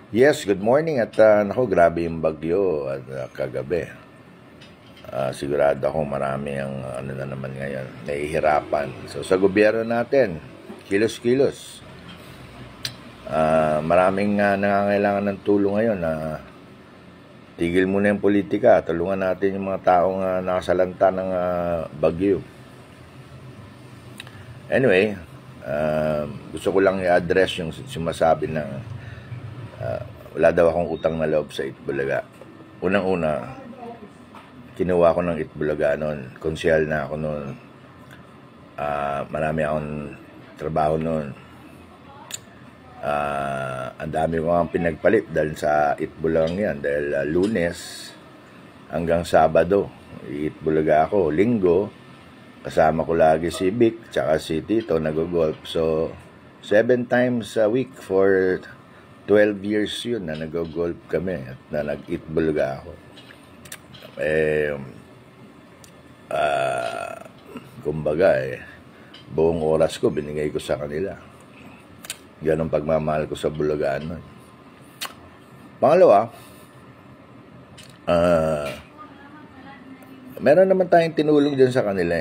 Yes, good morning at naku, grabe yung bagyo at kagabi. Sigurado ako marami ang ano na naman ngayon, nahihirapan. So sa gobyerno natin, kilos-kilos. Maraming nangangailangan ng tulong ngayon na tigil muna yung politika, tulungan natin yung mga taong nakasalanta ng bagyo. Anyway, gusto ko lang i-address yung sumasabi ng wala daw akong utang na loob sa Itbulaga. Unang-una, kinuha ko ng Itbulaga noon. Konsyal na ako noon. Marami akong trabaho noon. Ang dami ko ang pinagpalit dahil sa Itbulaga yan. Dahil Lunes hanggang Sabado, Itbulaga ako. Linggo, kasama ko lagi si Vic, tsaka si Tito, nag-golf. So, 7 times a week for 12 years yun na nag-golf kami at na nag-Itbulaga ako. Kumbaga buong oras ko binigay ko sa kanila. Ganong pagmamahal ko sa Bulagaan nun. Pangalawa, meron naman tayong tinulong dyan sa kanila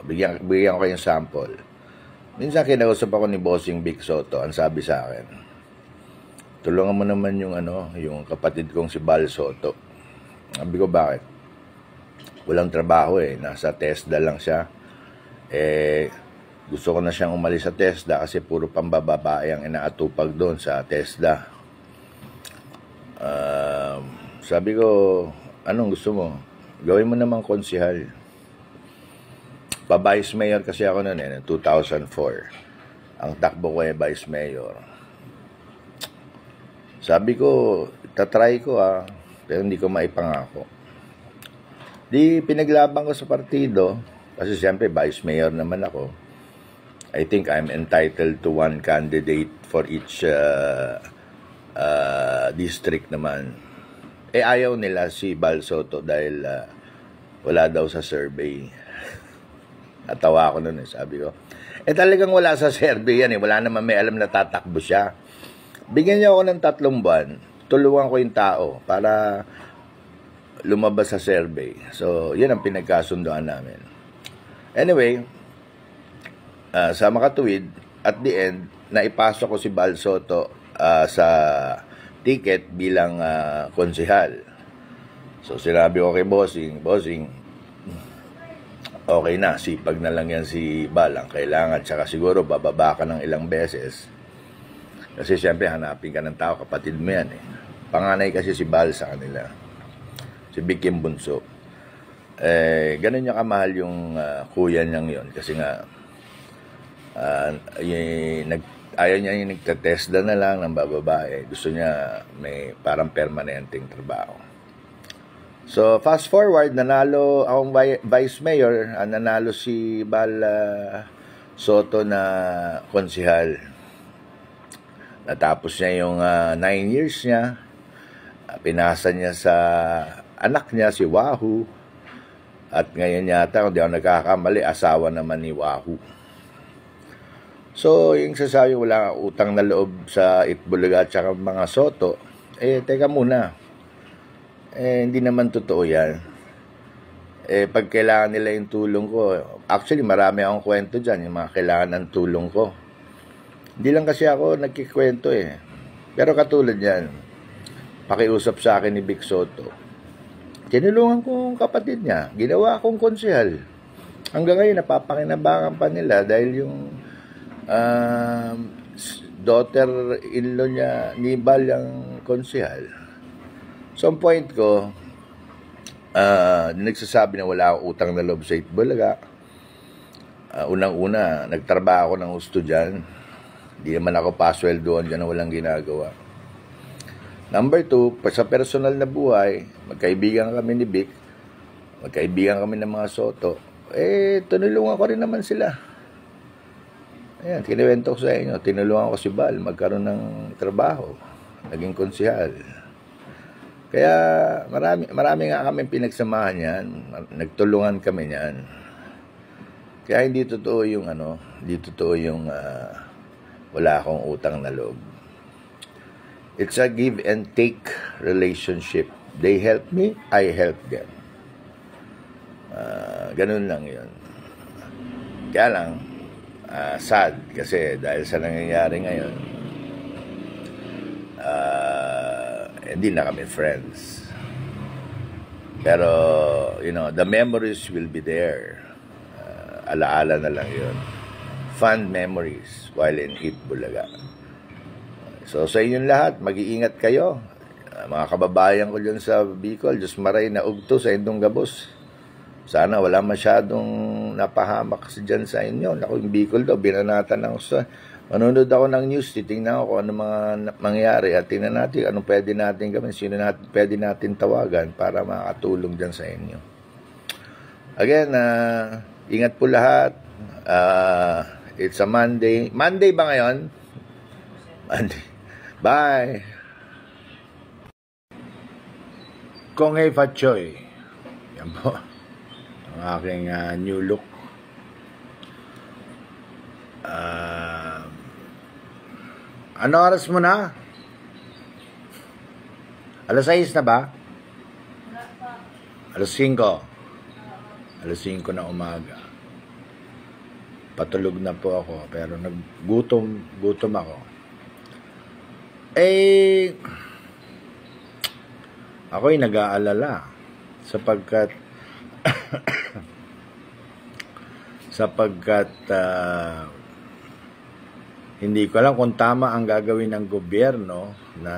bigyan ko kayong sample. Minsan kinausap ako ni Bossing Vic Soto, ang sabi sa akin, tulungan mo naman yung kapatid kong si Bal Soto. Sabi ko, bakit? Walang trabaho nasa TESDA lang siya. Gusto ko na siyang umalis sa TESDA kasi puro pambababae ang inaatupag doon sa TESDA. Sabi ko, anong gusto mo? Gawin mo namang konsihal. Pa-vice mayor kasi ako noon 2004. Ang takbo ko vice mayor. Sabi ko, tatry ko pero hindi ko maipangako. Di pinaglaban ko sa partido, kasi siyempre vice mayor naman ako. I think I'm entitled to one candidate for each district naman. Ayaw nila si Bal Soto dahil wala daw sa survey. Natawa ako nun sabi ko. Talagang wala sa survey yan wala naman may alam na tatakbo siya. Bigyan niya ako ng 3 buwan, tulungan ko yung tao para lumabas sa survey. So, yun ang pinagkasundoan namin. Anyway, sa makatuwid, at the end, naipasok ko si Bal Soto sa ticket bilang konsihal. So, sinabi ko kay Bossing, okay na, sipag na lang yan si Bal. Ang kailangan, tsaka siguro bababa ka ng ilang beses. Kasi siyempre, hanapin ka ng tao, kapatid mo yan Panganay kasi si Bal sa kanila. Si Vic yung bunso. Ganun niya kamahal yung kuya niyang yun. Kasi nga, ayaw niya yung nagtatesda na lang ng bababae. Gusto niya may parang permanenteng trabaho. So, fast forward, nanalo akong vice mayor, nanalo si Bal Soto na konsihal. Natapos niya yung 9 years niya. Pinasa niya sa anak niya, si Wahoo. At ngayon yata, kung di ako nagkakamali, asawa naman ni Wahoo. So, yung sasabi, wala utang na loob sa Itbulaga at saka mga Soto. Teka muna. Hindi naman totoo yan. Pag kailangan nila yung tulong ko, actually marami akong kwento dyan, yung mga kailangan ng tulong ko. Hindi lang kasi ako nagkikwento Pero katulad yan, pakiusap sa akin ni Vic Soto. Tinulungan ko ang kapatid niya, ginawa akong konsehal. Hanggang ngayon, napapakinabangan pa nila dahil yung daughter-in-law niya, ni Bal yung konsehal. So, ang point ko, nagsasabi na wala akong utang na loob sa Itbulaga. Unang-una, nagtrabaho ako ng gusto dyan. Hindi naman ako pasweldoan dyan na walang ginagawa. Number 2, sa personal na buhay, magkaibigan kami ni Vic, magkaibigan kami ng mga Soto, tinulungan ko rin naman sila. Ayan, kinuwento ko sa inyo, tinulungan ko si Bal magkaroon ng trabaho, naging konsihal. Kaya marami nga kami pinagsamahan yan, nagtulungan kami yan. Kaya hindi totoo yung wala akong utang na loob. It's a give and take relationship. They help me, I help them. Ganun lang yun. Kaya lang, sad kasi dahil sa nangyayari ngayon, hindi na kami friends. Pero, the memories will be there. Alaala na lang yun. Fun memories while in Eat Bulaga. So, sa inyong lahat, mag-iingat kayo. Mga kababayan ko dyan sa Bicol, Diyos maray na ugto sa indong gabos. Sana wala masyadong napahamak kasi dyan sa inyo. Naku, yung Bicol daw, binanatan ng gusto. Manunod ako ng news, titingnan ako kung ano mga mangyari at tingnan natin anong pwede natin gawin, sino pwede natin tawagan para makatulong dyan sa inyo. Again, ingat po lahat. It's a Monday. Monday ba ngayon? Monday. Bye! Kong Hei Fat Choi. Yan po. Ang aking new look. Ano oras mo na? Alas 6 na ba? Alas 5. Alas 5 na umaga. Patulog na po ako, pero gutom ako. Ako'y nag-aalala sapagkat hindi ko alam kung tama ang gagawin ng gobyerno na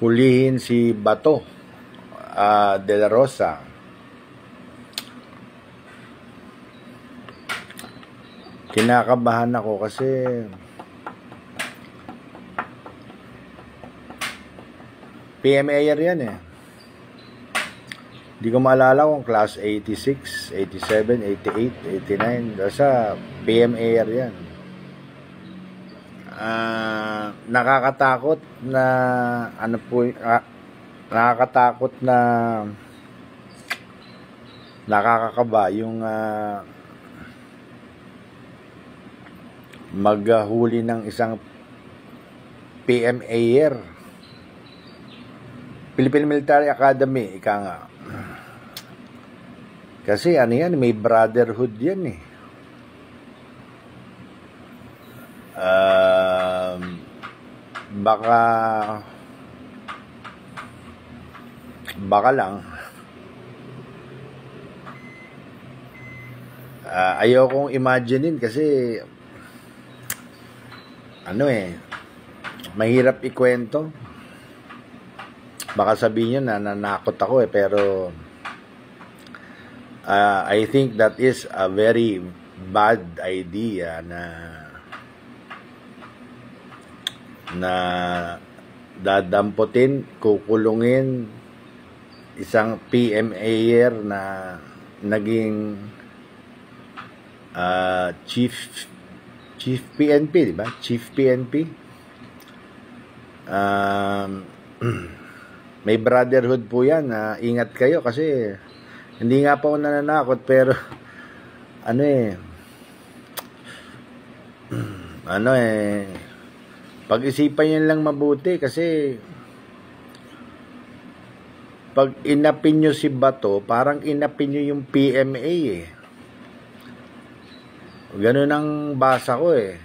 hulihin si Bato de la Rosa. Kinakabahan ako kasi PMAyer yan eh. Hindi ko maalala kung class 86, 87, 88, 89. Basta PMAyer yan. Nakakatakot na nakakatakot na nakakakaba yung maghuli ng isang PMAyer. Philippine Military Academy, ika nga. Kasi yan, may brotherhood yan eh. Baka lang ayaw kong imaginein kasi mahirap ikwento. Baka sabihin nyo na nanakot ako pero I think that is a very bad idea na dadamputin, kukulungin isang PMAyer na naging chief PNP, di ba? Chief PNP. May brotherhood po yan. Ingat kayo kasi hindi nga po ako nananakot pero pag-isipan nyo lang mabuti kasi pag inapin nyo si Bato, parang inapin nyo yung PMA eh. Ganun ang basa ko eh.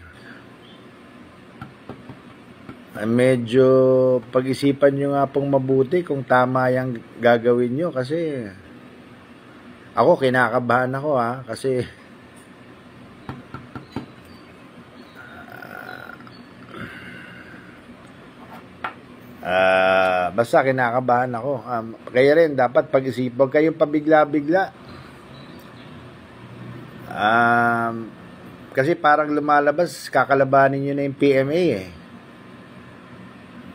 Medyo pag-isipan nyo nga pong mabuti kung tama yung gagawin nyo kasi ako kinakabahan ako kasi basta kinakabahan ako. Kaya rin dapat pag-isipan kayong pabigla-bigla. Kasi parang lumalabas kakalabanin nyo na yung PMA eh.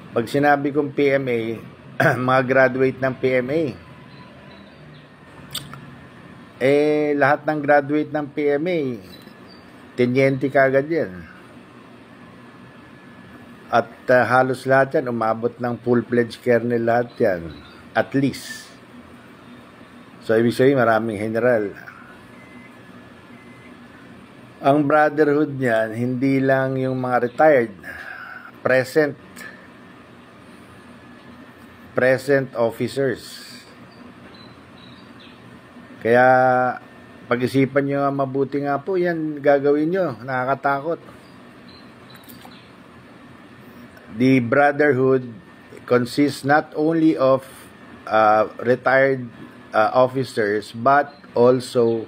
Pag sinabi kong PMA, mga graduate ng PMA, lahat ng graduate ng PMA, tenyente kagad yan. At halos lahat yan, umabot ng full-fledged colonel lahat yan. At least. So, ibig sabihin, maraming general. Ang brotherhood niyan, hindi lang yung mga retired. present officers. Kaya pag-isipan nyo nga mabuti nga po, yan gagawin nyo, nakakatakot. The brotherhood consists not only of retired officers but also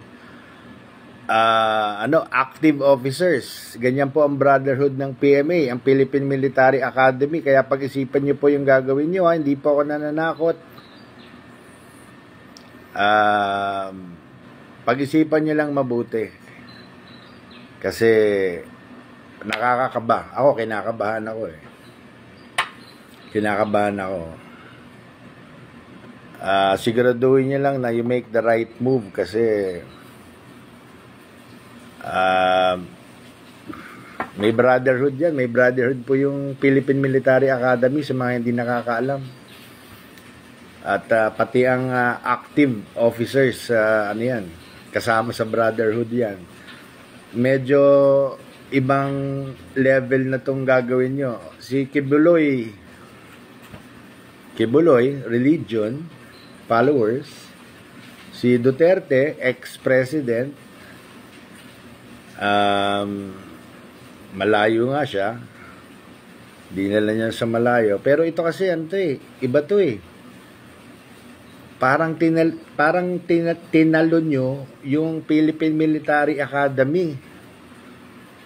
active officers. Ganyan po ang brotherhood ng PMA, ang Philippine Military Academy. Kaya pag-isipan nyo po yung gagawin nyo, hindi po ako nananakot. Pag-isipan nyo lang mabuti. Kasi nakakakaba. Ako, kinakabahan ako eh. Siguraduhin nyo lang na you make the right move kasi may brotherhood yan. May brotherhood po yung Philippine Military Academy sa mga hindi nakakaalam. At pati ang active officers, yan, kasama sa brotherhood yan. Medyo ibang level na tong gagawin nyo. Si Kibuloy, religion, followers. Si Duterte, ex-president, malayo nga siya. Dinala niya sa malayo. Pero ito kasi, iba to eh. Parang tinalo nyo yung Philippine Military Academy.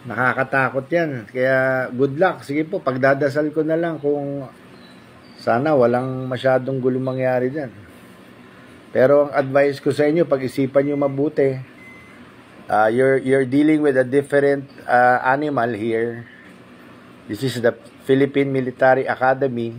Nakakatakot yan. Kaya good luck. Sige po, pagdadasal ko na lang kung sana walang masyadong gulo mangyari dyan. Pero ang advice ko sa inyo, pag-isipan nyo mabuti. You're dealing with a different animal here. This is the Philippine Military Academy.